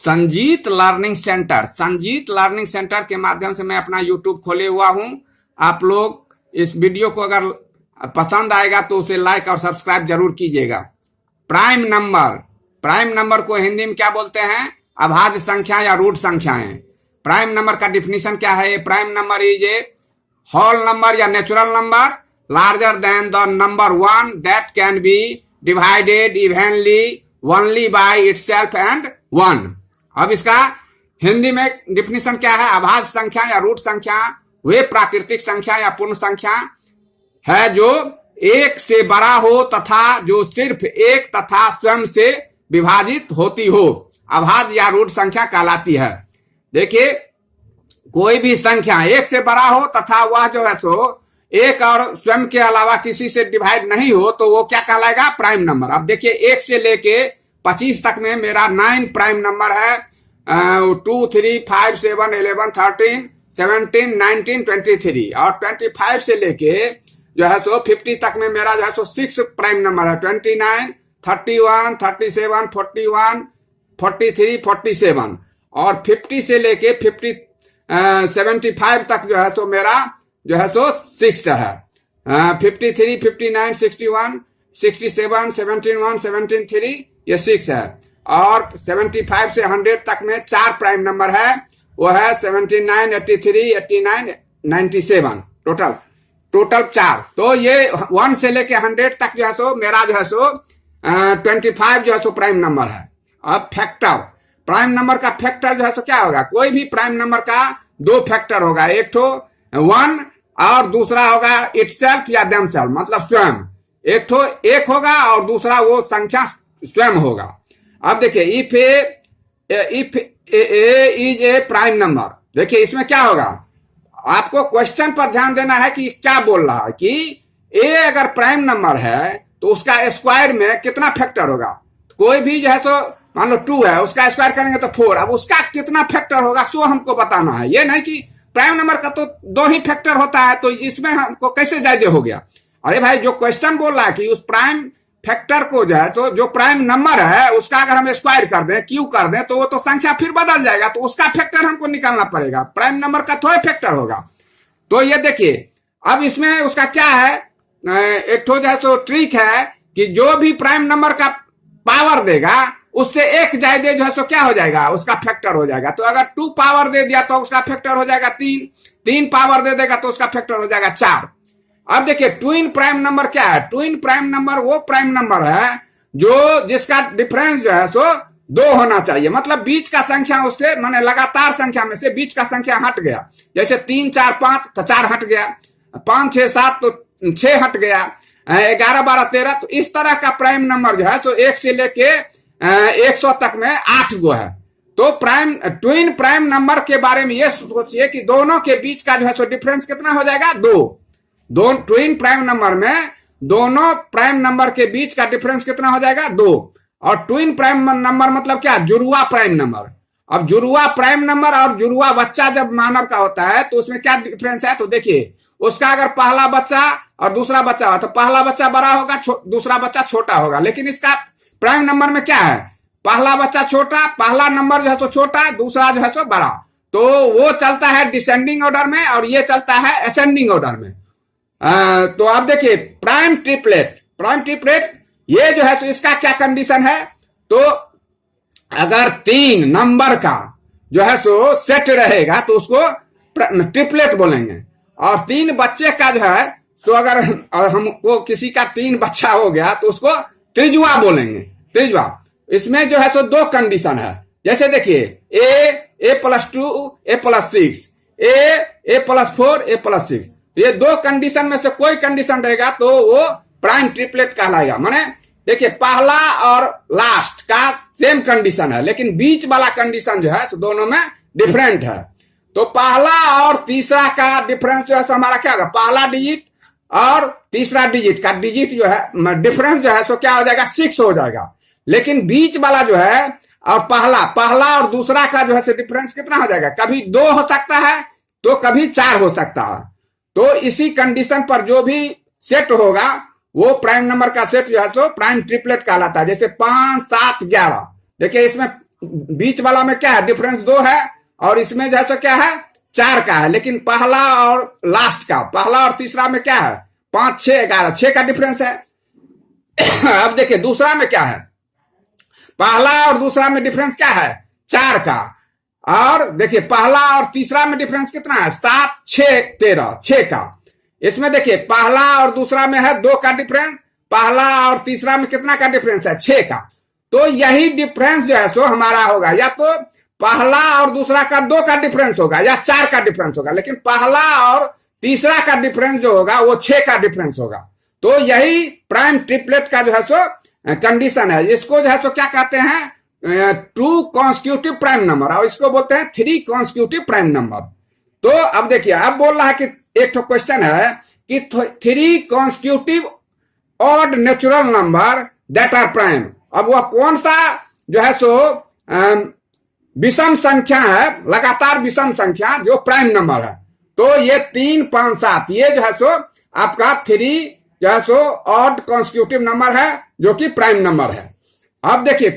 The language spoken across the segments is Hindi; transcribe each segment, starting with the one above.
Sanjeet learning centre, Sanjeet learning centre के माध्यम से मैं अपना यूट्यूब खोले हुआ हूं। आप लोग इस वीडियो को अगर पसंद आएगा तो उसे लाइक और सब्सक्राइब जरूर कीजिएगा। प्राइम नंबर, प्राइम नंबर को हिंदी में क्या बोलते हैं? अभाज्य संख्या या रूट संख्याएं। प्राइम नंबर का डिफिनीशन क्या है? Prime number is a whole number या natural number larger than the number one that can be divided evenly only by itself and one. अब इसका हिंदी में डिफिनीशन क्या है? अभाज्य संख्या या रूट संख्या वे प्राकृतिक संख्या या पूर्ण संख्या है जो एक से बड़ा हो तथा जो सिर्फ एक तथा स्वयं से विभाजित होती हो, अभाज्य या रूट संख्या कहलाती है। देखिए, कोई भी संख्या एक से बड़ा हो तथा वह जो है तो एक और स्वयं के अलावा किसी से डिवाइड नहीं हो तो वो क्या कहलाएगा? Prime number. अब देखिए, 1 से लेके 25 तक में मेरा 9 प्राइम नंबर है। 2, 3, 5, 7, 11, 13, 17, 19, 23 और 25 से लेके जो है सो 50 तक में मेरा जो है सो 6 प्राइम नंबर है। 29, 31, 37, 41, 43, 47 और 50 से लेके 75 तक जो है सो मेरा जो है सो 6 है। 53, 59, 61, 67, 71, 73 ये 6 है। और 75 से 100 तक में 4 प्राइम नंबर है, वो है 79, 83, 89, 97 टोटल 4। तो ये 1 से लेके 100 तक जो है सो मेरा जो है सो 25 जो है सो प्राइम नंबर है। अब फैक्टर, प्राइम नंबर का फैक्टर जो है सो क्या होगा? कोई भी प्राइम नंबर का 2 फैक्टर होगा, एक तो 1 और दूसरा होगा इटसेल्फ या देमसेल्फ, मतलब स्वयं। एक तो 1 होगा और दूसरा वो संख्या स्वयं होगा। अब देखिए, if A is a prime number, देखिए इसमें क्या होगा? आपको क्वेश्चन पर ध्यान देना है कि क्या बोल रहा है कि ए अगर प्राइम नंबर है तो उसका स्क्वायर में कितना फैक्टर होगा? कोई भी जो है तो मान लो 2 है, उसका स्क्वायर करेंगे तो 4। अब उसका कितना फैक्टर होगा सो हमको बताना है। ये नहीं कि प्राइम नंबर का तो 2 ही फैक्टर होता है तो इसमें हमको कैसे ज्यादा हो गया। अरे भाई, जो क्वेश्चन बोल रहा है कि उस प्राइम फैक्टर को जो है तो जो प्राइम नंबर है उसका अगर हम स्क्वायर कर दें, क्यू कर दें, तो वो तो संख्या फिर बदल जाएगा, तो उसका फैक्टर हमको निकालना पड़ेगा। प्राइम नंबर का थोड़ा फैक्टर होगा। तो ये देखिए, अब इसमें उसका क्या है, एक तो जो है तो ट्रिक है कि जो भी प्राइम नंबर का पावर देगा उससे एक ज्यादा जो है सो क्या हो जाएगा? उसका फैक्टर हो जाएगा। तो अगर 2 पावर दे दिया तो उसका फैक्टर हो जाएगा 3 पावर दे देगा तो उसका फैक्टर हो जाएगा 4। अब देखिए, ट्विन प्राइम नंबर क्या है? ट्विन प्राइम नंबर वो प्राइम नंबर है जो जिसका डिफरेंस जो है सो 2 होना चाहिए, मतलब बीच का संख्या उससे माने लगातार संख्या में से बीच का संख्या हट गया। जैसे 3, 4, 5 तो 4 हट गया, 5, 6, 7 तो 6 हट गया, 11, 12, 13। तो इस तरह का प्राइम नंबर जो है तो 1 से लेके 100 तक में 8 गो है। तो ट्विन प्राइम नंबर के बारे में ये सोचिए कि दोनों के बीच का जो है सो डिफरेंस कितना हो जाएगा? 2 ट्विन प्राइम नंबर में दोनों प्राइम नंबर के बीच का डिफरेंस कितना हो जाएगा? 2। और ट्विन प्राइम नंबर मतलब क्या? जुड़वा प्राइम नंबर। अब जुड़वा प्राइम नंबर और जुड़वा बच्चा जब मानव का होता है तो उसमें क्या डिफरेंस है? तो देखिए, उसका अगर पहला बच्चा और दूसरा बच्चा हो तो पहला बच्चा बड़ा होगा, दूसरा बच्चा छोटा होगा। लेकिन इसका प्राइम नंबर में क्या है? पहला बच्चा छोटा, पहला नंबर जो है तो छोटा, दूसरा जो है तो बड़ा। तो वो चलता है डिसेंडिंग ऑर्डर में और ये चलता है असेंडिंग ऑर्डर में। तो आप देखिए, प्राइम ट्रिपलेट ये जो है तो इसका क्या कंडीशन है? तो अगर 3 नंबर का जो है सो सेट रहेगा तो उसको ट्रिपलेट बोलेंगे। और 3 बच्चे का जो है तो अगर हमको किसी का 3 बच्चा हो गया तो उसको त्रिजुआ बोलेंगे, त्रिजुआ। इसमें जो है तो 2 कंडीशन है। जैसे देखिए, a+2, a+6, a+4, a+6। ये 2 कंडीशन में से कोई कंडीशन रहेगा तो वो प्राइम ट्रिपलेट कहलाएगा। माने देखिए, पहला और लास्ट का सेम कंडीशन है लेकिन बीच वाला कंडीशन जो है तो दोनों में डिफरेंट है। तो पहला और तीसरा का डिफरेंस जो है तो हमारा क्या होगा? पहला डिजिट और तीसरा डिजिट का डिजिट जो है डिफरेंस जो है तो क्या हो जाएगा? 6 हो जाएगा। लेकिन बीच वाला जो है और पहला और दूसरा का जो है डिफरेंस कितना हो जाएगा? कभी 2 हो सकता है तो कभी 4 हो सकता है। तो इसी कंडीशन पर जो भी सेट होगा वो प्राइम नंबर का सेट जो है तो प्राइम ट्रिपलेट कहलाता है। जैसे 5, 7, 11, देखिए इसमें बीच वाला में क्या है, डिफरेंस 2 है, और इसमें जो है तो क्या है 4 का है। लेकिन पहला और लास्ट का, पहला और तीसरा में क्या है 5, 6, 11, 6 का डिफरेंस है। अब देखिए दूसरा में क्या है, पहला और दूसरा में डिफरेंस क्या है 4 का, और देखिए पहला और तीसरा में डिफरेंस कितना है 7, 6, 13, 6 का। इसमें देखिए पहला और दूसरा में है 2 का डिफरेंस, पहला और तीसरा में कितना का डिफरेंस है 6 का। तो यही डिफरेंस जो है सो हमारा होगा, या तो पहला और दूसरा का 2 का डिफरेंस होगा या 4 का डिफरेंस होगा, लेकिन पहला और तीसरा का डिफरेंस जो होगा वो 6 का डिफरेंस होगा। तो यही प्राइम ट्रिपलेट का जो है सो कंडीशन है। इसको जो है सो क्या कहते हैं 2 कॉन्स्टिट्यूटिव प्राइम नंबर, और इसको बोलते हैं 3 कॉन्स्टिट्यूटिव प्राइम नंबर। तो अब देखिए अब बोल रहा है कि एक तो क्वेश्चन है कि 3 constitutive odd natural number that are prime. अब वह कौन सा जो है सो विषम संख्या है, लगातार विषम संख्या जो प्राइम नंबर है। तो ये 3, 5, 7 ये जो है सो आपका 3 जो है सो ऑड कॉन्स्टिट्यूटिव नंबर है जो कि प्राइम नंबर है। अब देखिए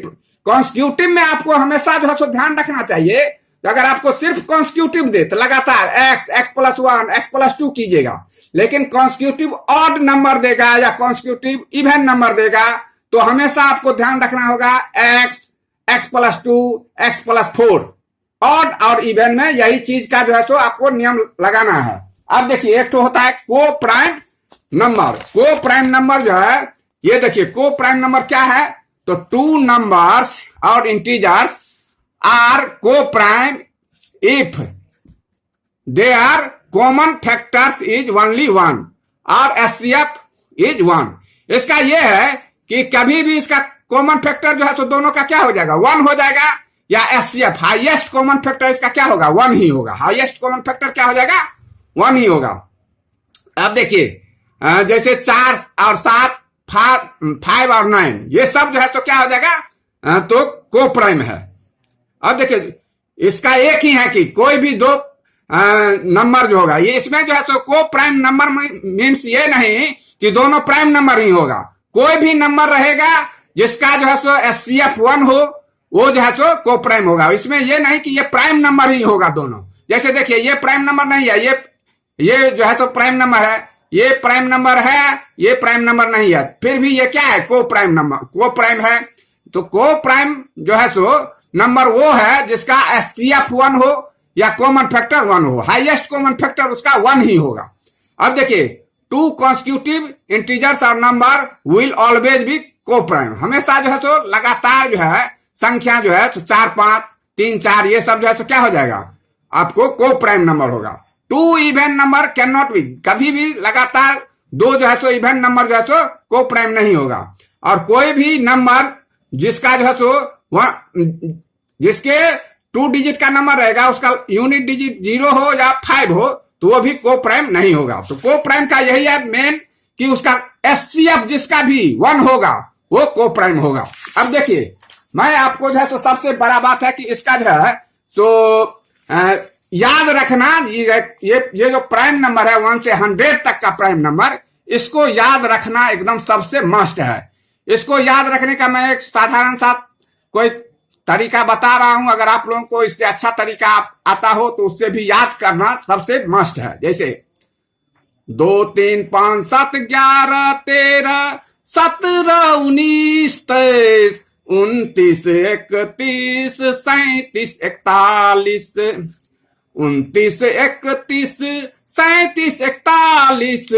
कॉन्स्टिट्यूटिव में आपको हमेशा जो है सो ध्यान रखना चाहिए, अगर आपको सिर्फ कॉन्स्टिट्यूटिव दे तो लगातार x+1 x+2 कीजिएगा, लेकिन कॉन्स्टिट्यूटिव ऑड नंबर देगा या कॉन्स्टिट्यूटिव इवन नंबर देगा तो हमेशा आपको ध्यान रखना होगा x+2 x+4। ऑड और इवन में यही चीज का जो है सो आपको नियम लगाना है। अब देखिए एक तो होता है को प्राइम नंबर। को प्राइम नंबर जो है ये देखिए को प्राइम नंबर क्या है, तो 2 नंबर्स और integers are coprime if they are common factors is only 1 और एचसीएफ इज 1। इसका यह है कि कभी भी इसका कॉमन फैक्टर जो है तो दोनों का क्या हो जाएगा 1 हो जाएगा, या एचसीएफ हाईएस्ट कॉमन फैक्टर इसका क्या होगा 1 ही होगा। हाईएस्ट कॉमन फैक्टर क्या हो जाएगा 1 ही होगा। अब देखिए जैसे 4 और 7, 5 और 9 ये सब जो है तो क्या हो जाएगा तो को प्राइम है। अब देखिए इसका एक ही है कि कोई भी 2 नंबर जो होगा ये इसमें जो है तो को प्राइम नंबर मीन्स ये नहीं कि दोनों प्राइम नंबर ही होगा। कोई भी नंबर रहेगा जिसका जो है सो एचसीएफ 1 हो वो जो है सो को प्राइम होगा। इसमें ये नहीं कि ये प्राइम नंबर ही होगा दोनों। जैसे देखिए ये प्राइम नंबर नहीं है, ये जो है तो प्राइम नंबर है, ये प्राइम नंबर है, ये प्राइम नंबर नहीं है, फिर भी ये क्या है को प्राइम नंबर, को प्राइम है। तो को प्राइम जो है सो नंबर वो है जिसका एचसीएफ 1 हो या कॉमन फैक्टर 1 हो, हाईएस्ट कॉमन फैक्टर उसका 1 ही होगा। अब देखिए 2 कॉन्स्टिट्यूटिव इंटीजर्स और नंबर विल ऑलवेज बी को प्राइम। हमेशा जो है तो लगातार जो है संख्या जो है तो 4, 5, 3, 4 ये सब जो है तो क्या हो जाएगा आपको को प्राइम नंबर होगा। 2 even number can not be, कभी भी लगातार 2 जो है तो इवन नंबर जो है तो को प्राइम नहीं होगा। और कोई भी नंबर जिसका जो है तो जिसके 2 डिजिट का नंबर रहेगा उसका यूनिट डिजिट 0 हो या 5 हो तो वो भी को प्राइम नहीं होगा। तो को प्राइम का यही है मेन कि उसका एचसीएफ जिसका भी 1 होगा वो को प्राइम होगा। अब देखिए मैं आपको जो है सो सबसे बड़ा बात है कि इसका जो है सो याद रखना, ये जो प्राइम नंबर है 1 से 100 तक का प्राइम नंबर, इसको याद रखना एकदम सबसे मस्ट है। इसको याद रखने का मैं एक साधारण सा कोई तरीका बता रहा हूं, अगर आप लोगों को इससे अच्छा तरीका आता हो तो उससे भी याद करना सबसे मस्ट है। जैसे 2, 3, 5, 7, 11, 13, 17, 19, 23, 29, 31, 37, 41, 29, 31, 37, 41,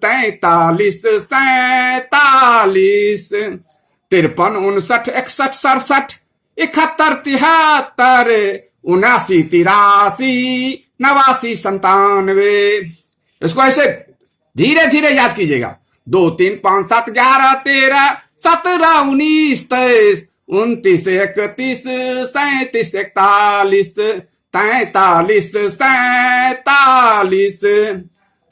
43, 47, 53, 59, 61, 67, 71, 73, 79, 83, 89, 97। इसको ऐसे धीरे धीरे याद कीजिएगा। 2, 3, 5, 7, 11, 13, 17, 19, 23, 29, 31, 37, 41, 43, 47,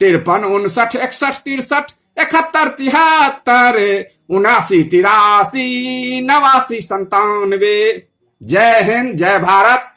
53, 59, 61, 63, 71, 73, 79, 83, 89, 97। जय हिंद, जय भारत।